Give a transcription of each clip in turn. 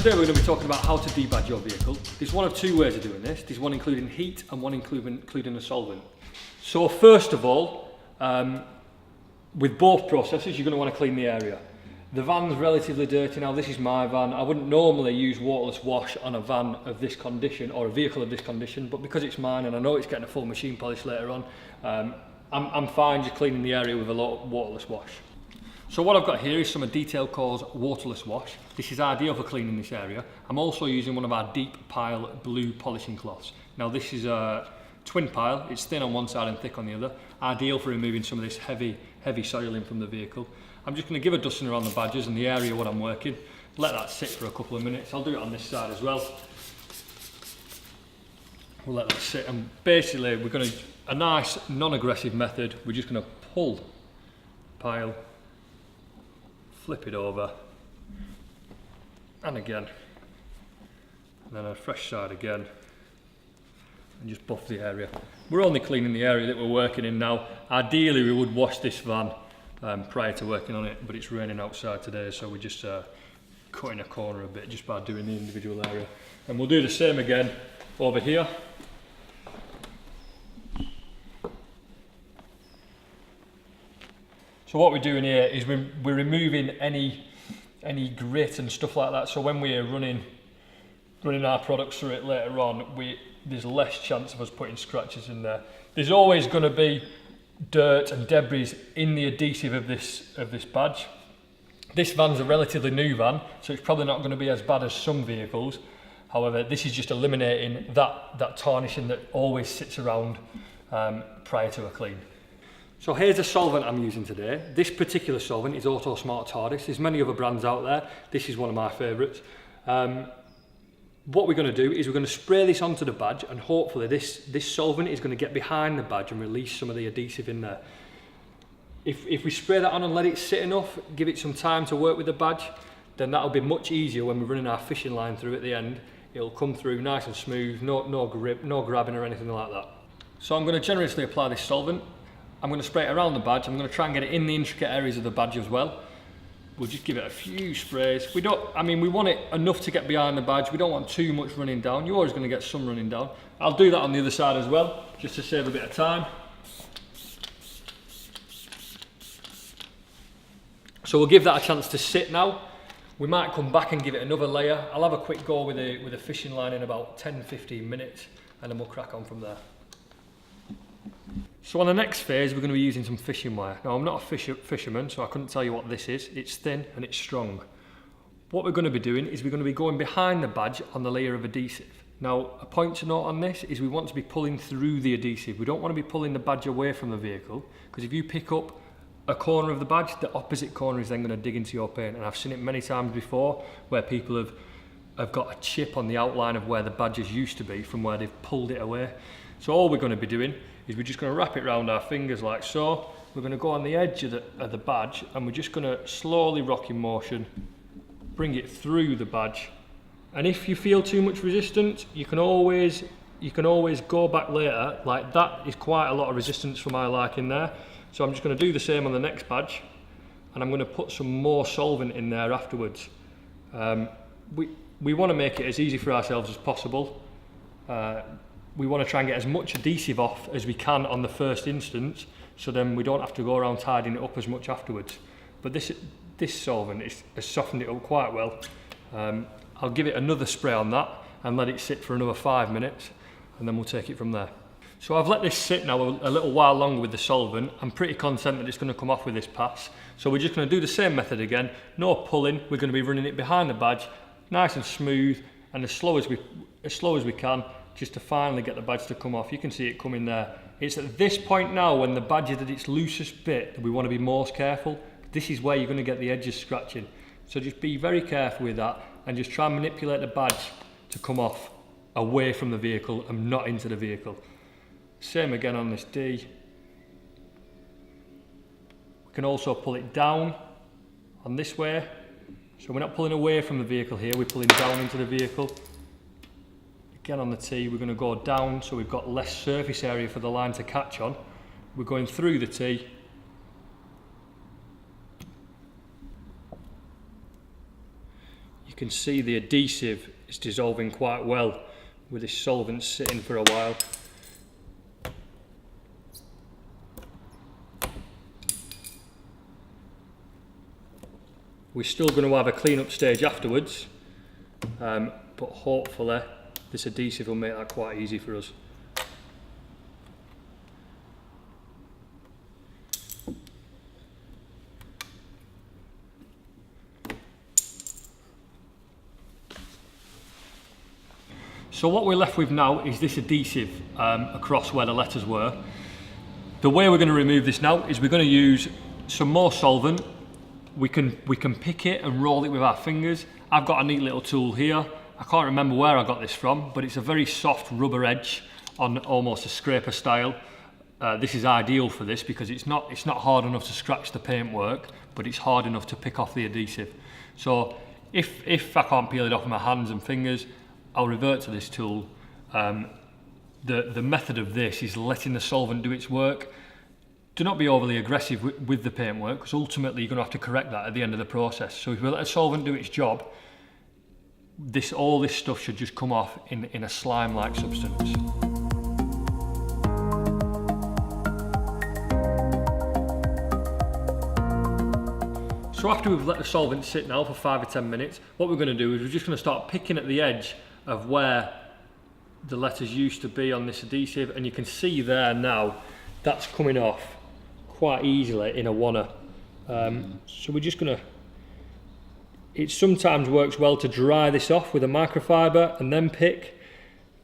Today we're going to be talking about how to debadge your vehicle. There's one of two ways of doing this. There's one including heat and one including a solvent. So first of all, with both processes you're going to want to clean the area. The van's relatively dirty now. This is my van. I wouldn't normally use waterless wash on a van of this condition or a vehicle of this condition, but because it's mine and I know it's getting a full machine polish later on, I'm fine just cleaning the area with a lot of waterless wash. So what I've got here is some of Detail Core's Waterless Wash. This is ideal for cleaning this area. I'm also using one of our deep pile blue polishing cloths. Now this is a twin pile, it's thin on one side and thick on the other. Ideal for removing some of this heavy soiling from the vehicle. I'm just going to give a dusting around the badges and the area what I'm working. Let that sit for a couple of minutes. I'll do it on this side as well. We'll let that sit, and basically we're going to, a nice non-aggressive method, we're just going to pull the pile, flip it over, and again, and then a fresh side again, and just buff the area. We're only cleaning the area that we're working in now. Ideally we would wash this van prior to working on it, but it's raining outside today, so we're just cutting a corner a bit just by doing the individual area. And we'll do the same again over here. So what we're doing here is we're removing any grit and stuff like that, so when we're running our products through it later on, there's less chance of us putting scratches in there. There's always going to be dirt and debris in the adhesive of this badge. This van's a relatively new van, so it's probably not going to be as bad as some vehicles. However, this is just eliminating that tarnishing that always sits around prior to a clean. So here's a solvent I'm using today. This particular solvent is Auto Smart Tardis. There's many other brands out there. This is one of my favourites. What we're going to do is we're going to spray this onto the badge, and hopefully this solvent is going to get behind the badge and release some of the adhesive in there. If we spray that on and let it sit enough, give it some time to work with the badge, then that'll be much easier when we're running our fishing line through at the end. It'll come through nice and smooth, no grip, no grabbing or anything like that. So I'm going to generously apply this solvent. I'm going to spray it around the badge. I'm going to try and get it in the intricate areas of the badge as well. We'll just give it a few sprays. We want it enough to get behind the badge. We don't want too much running down. You're always going to get some running down. I'll do that on the other side as well, just to save a bit of time. So we'll give that a chance to sit now. We might come back and give it another layer. I'll have a quick go with a fishing line in about 10-15 minutes, and then we'll crack on from there. So on the next phase, we're going to be using some fishing wire. Now I'm not a fisherman, so I couldn't tell you what this is. It's thin and it's strong. What we're going to be doing is we're going to be going behind the badge on the layer of adhesive. Now a point to note on this is we want to be pulling through the adhesive. We don't want to be pulling the badge away from the vehicle, because if you pick up a corner of the badge, the opposite corner is then going to dig into your paint. And I've seen it many times before where people have got a chip on the outline of where the badges used to be from where they've pulled it away. So all we're going to be doing is we're just going to wrap it around our fingers like so. We're going to go on the edge of the badge, and we're just going to slowly rock in motion, bring it through the badge. And if you feel too much resistance, you can always go back later. Like that is quite a lot of resistance for my liking there. So I'm just going to do the same on the next badge, and I'm going to put some more solvent in there afterwards. We want to make it as easy for ourselves as possible. We want to try and get as much adhesive off as we can on the first instance, so then we don't have to go around tidying it up as much afterwards. But this solvent has softened it up quite well. I'll give it another spray on that and let it sit for another 5 minutes, and then we'll take it from there. So I've let this sit now a little while longer with the solvent. I'm pretty confident that it's going to come off with this pass. So we're just going to do the same method again. No pulling. We're going to be running it behind the badge, nice and smooth, and as slow as we can, just to finally get the badge to come off. You can see it coming there. It's at this point now when the badge is at its loosest bit that we want to be most careful. This is where you're going to get the edges scratching. So just be very careful with that and just try and manipulate the badge to come off away from the vehicle and not into the vehicle. Same again on this D. We can also pull it down on this way. So we're not pulling away from the vehicle here, we're pulling down into the vehicle. Again on the T, we're going to go down so we've got less surface area for the line to catch on. We're going through the T. you can see the adhesive is dissolving quite well with this solvent sitting for a while. We're still going to have a clean-up stage afterwards, but hopefully this adhesive will make that quite easy for us. So what we're left with now is this adhesive across where the letters were. The way we're going to remove this now is we're going to use some more solvent. We can pick it and roll it with our fingers. I've got a neat little tool here. I can't remember where I got this from, but it's a very soft rubber edge on almost a scraper style. This is ideal for this because it's not hard enough to scratch the paintwork, but it's hard enough to pick off the adhesive. So if I can't peel it off with my hands and fingers, I'll revert to this tool. The method of this is letting the solvent do its work. Do not be overly aggressive with the paintwork, because ultimately you're going to have to correct that at the end of the process. So if we let the solvent do its job, all this stuff should just come off in a slime-like substance. So after we've let the solvent sit now for 5 or 10 minutes, what we're going to do is we're just going to start picking at the edge of where the letters used to be on this adhesive, and you can see there now that's coming off quite easily in a wanna. So we're just going to, it sometimes works well to dry this off with a microfiber and then pick.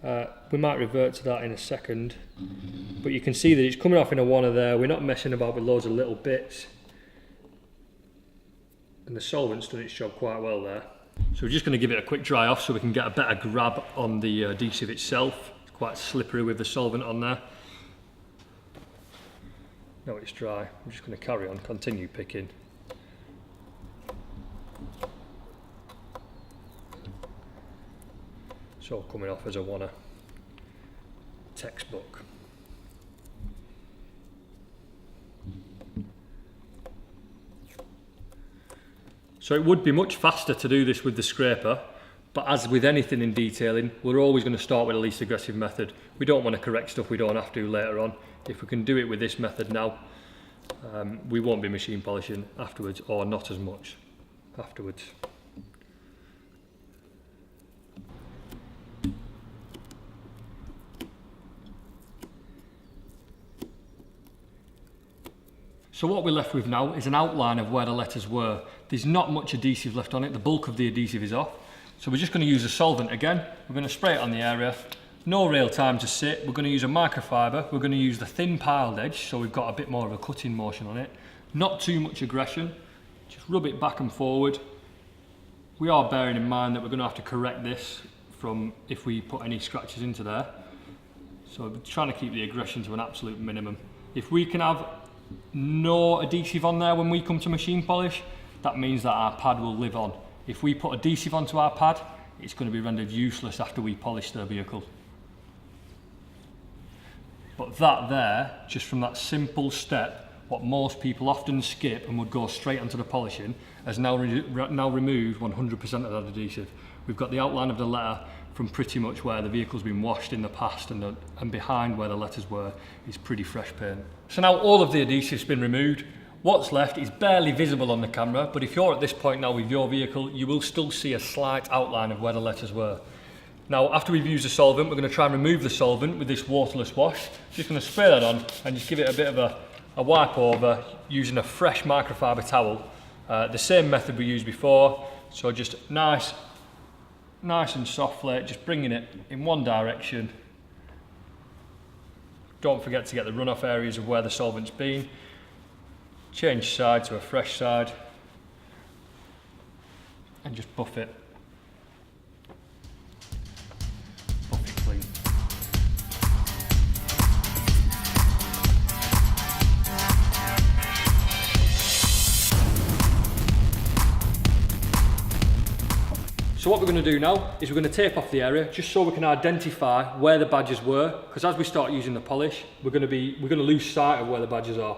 We might revert to that in a second, but you can see that it's coming off in a wanna there. We're not messing about with loads of little bits, and the solvent's done its job quite well there. So we're just going to give it a quick dry off so we can get a better grab on the adhesive itself. It's quite slippery with the solvent on there. Now it's dry, I'm just going to carry on, continue picking. It's all coming off as a wanna textbook. So it would be much faster to do this with the scraper, but as with anything in detailing, we're always going to start with the least aggressive method. We don't want to correct stuff we don't have to later on. If we can do it with this method now, we won't be machine polishing afterwards, or not as much afterwards. So what we're left with now is an outline of where the letters were. There's not much adhesive left on it, the bulk of the adhesive is off. So we're just going to use a solvent again. We're going to spray it on the area. No real time to sit. We're going to use a microfiber. We're going to use the thin piled edge, so we've got a bit more of a cutting motion on it. Not too much aggression. Just rub it back and forward. We are bearing in mind that we're going to have to correct this from if we put any scratches into there. So we're trying to keep the aggression to an absolute minimum. If we can have no adhesive on there when we come to machine polish, that means that our pad will live on. If we put adhesive onto our pad, it's going to be rendered useless after we polish the vehicle. But that there, just from that simple step, what most people often skip and would go straight onto the polishing, has now removed 100% of that adhesive. We've got the outline of the letter from pretty much where the vehicle's been washed in the past, and behind where the letters were is pretty fresh paint. So now all of the adhesive's been removed. What's left is barely visible on the camera, but if you're at this point now with your vehicle, you will still see a slight outline of where the letters were. Now, after we've used the solvent, we're going to try and remove the solvent with this waterless wash. Just going to spray that on and just give it a bit of a wipe over using a fresh microfiber towel. The same method we used before, so just nice and softly, just bringing it in one direction. Don't forget to get the runoff areas of where the solvent's been. Change side to a fresh side and just buff it. Buff it clean. So what we're going to do now is we're going to tape off the area just so we can identify where the badges were, because as we start using the polish, we're going to lose sight of where the badges are.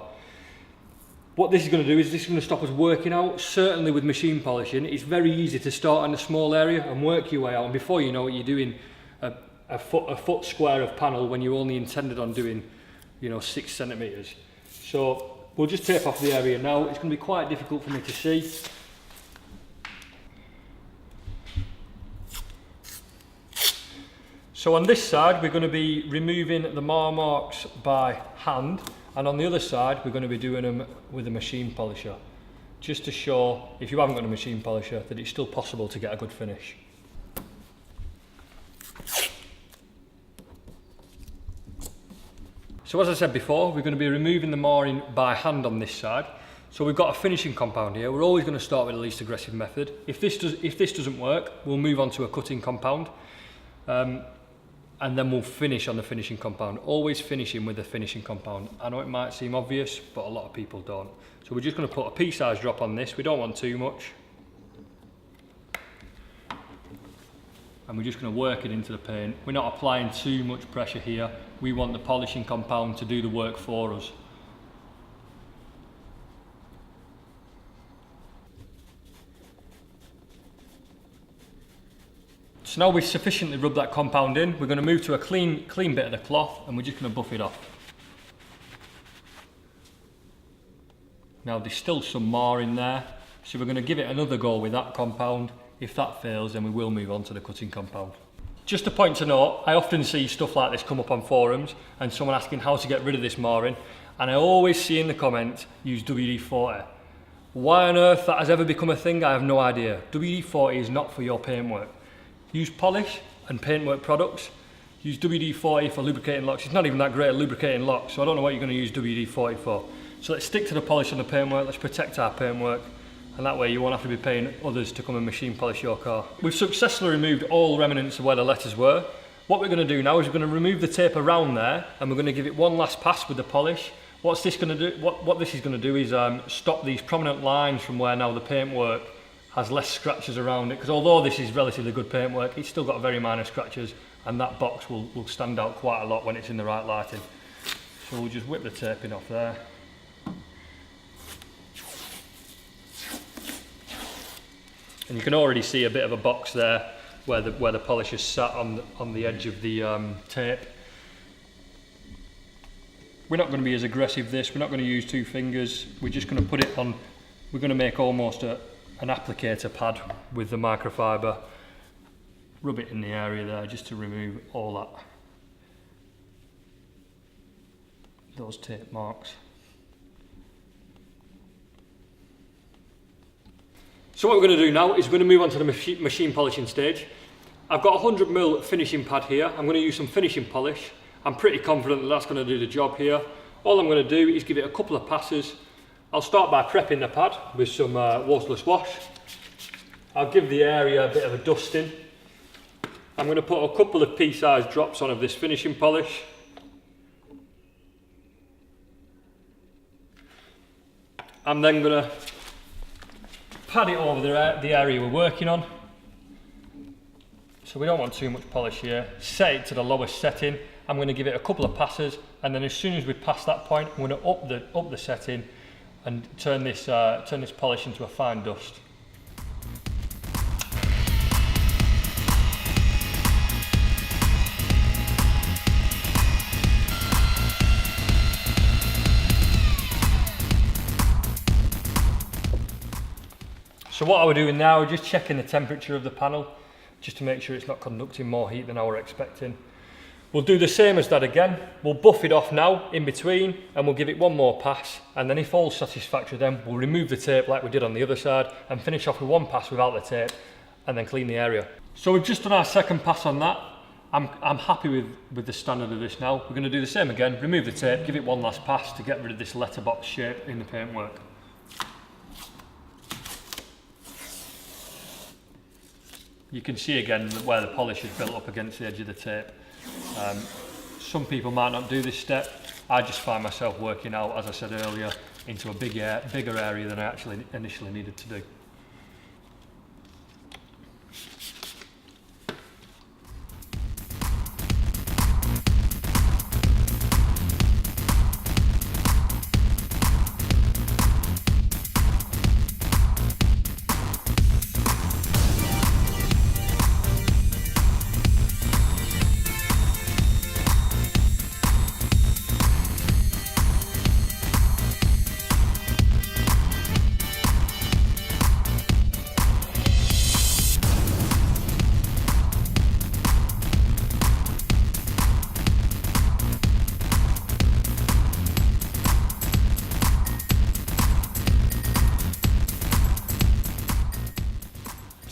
What this is going to do is this is going to stop us working out. Certainly with machine polishing, it's very easy to start in a small area and work your way out, and before you know it, you're doing a foot square of panel when you only intended on doing, you know, 6 centimetres. So we'll just tape off the area now. It's going to be quite difficult for me to see. So on this side we're going to be removing the marks by hand, and on the other side we're going to be doing them with a machine polisher, just to show, if you haven't got a machine polisher, that it's still possible to get a good finish. So as I said before, we're going to be removing the marring by hand on this side. So we've got a finishing compound here. We're always going to start with the least aggressive method. If this doesn't work, we'll move on to a cutting compound, and then we'll finish on the finishing compound. Always finishing with a finishing compound. I know it might seem obvious, but a lot of people don't. So we're just going to put a pea-sized drop on this. We don't want too much. And we're just going to work it into the paint. We're not applying too much pressure here. We want the polishing compound to do the work for us. So now we've sufficiently rubbed that compound in, we're going to move to a clean bit of the cloth, and we're just going to buff it off. Now there's still some more in there, so we're going to give it another go with that compound. If that fails, then we will move on to the cutting compound. Just a point to note, I often see stuff like this come up on forums and someone asking how to get rid of this marring, and I always see in the comments, use WD-40. Why on earth that has ever become a thing, I have no idea. WD-40 is not for your paintwork. Use polish and paintwork products. Use WD-40 for lubricating locks. It's not even that great at lubricating locks, so I don't know what you're going to use WD-40 for. So let's stick to the polish on the paintwork, let's protect our paintwork, and that way you won't have to be paying others to come and machine polish your car. We've successfully removed all remnants of where the letters were. What we're going to do now is we're going to remove the tape around there, and we're going to give it one last pass with the polish. What's this going to do? What this is going to do is stop these prominent lines from where now the paintwork has less scratches around it, because although this is relatively good paintwork, it's still got very minor scratches, and that box will stand out quite a lot when it's in the right lighting. So we'll just whip the taping off there. And you can already see a bit of a box there where the polish is sat on the edge of the tape. We're not going to be as aggressive this, we're not going to use 2 fingers, we're just going to put it on, we're going to make almost an applicator pad with the microfiber. Rub it in the area there just to remove all those tape marks. So what we're going to do now is we're going to move on to the machine polishing stage. I've got a 100mm finishing pad here. I'm going to use some finishing polish. I'm pretty confident that that's going to do the job here. All I'm going to do is give it a couple of passes. I'll start by prepping the pad with some Waterless Wash. I'll give the area a bit of a dusting. I'm going to put a couple of pea-sized drops on of this finishing polish. I'm then going to pat it over the area we're working on. So we don't want too much polish here. Set it to the lowest setting. I'm going to give it a couple of passes, and then as soon as we pass that point, I'm going to up the setting and turn this polish into a fine dust. So what are we doing now? We're just checking the temperature of the panel, just to make sure it's not conducting more heat than I were expecting. We'll do the same as that again. We'll buff it off now in between, and we'll give it one more pass, and then if all's satisfactory, then we'll remove the tape like we did on the other side and finish off with one pass without the tape, and then clean the area. So we've just done our second pass on that. I'm happy with the standard of this now. We're going to do the same again, remove the tape, give it one last pass to get rid of this letterbox shape in the paintwork. You can see again where the polish is built up against the edge of the tape. Some people might not do this step. I just find myself working out, as I said earlier, into a bigger area than I actually initially needed to do.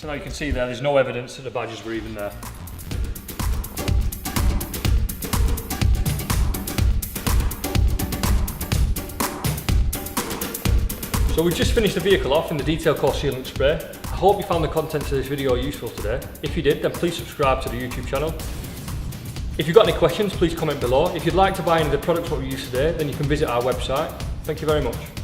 So now you can see there's no evidence that the badges were even there. So we've just finished the vehicle off in the detail coat sealant spray. I hope you found the content of this video useful today. If you did, then please subscribe to the YouTube channel. If you've got any questions, please comment below. If you'd like to buy any of the products that we use today, then you can visit our website. Thank you very much.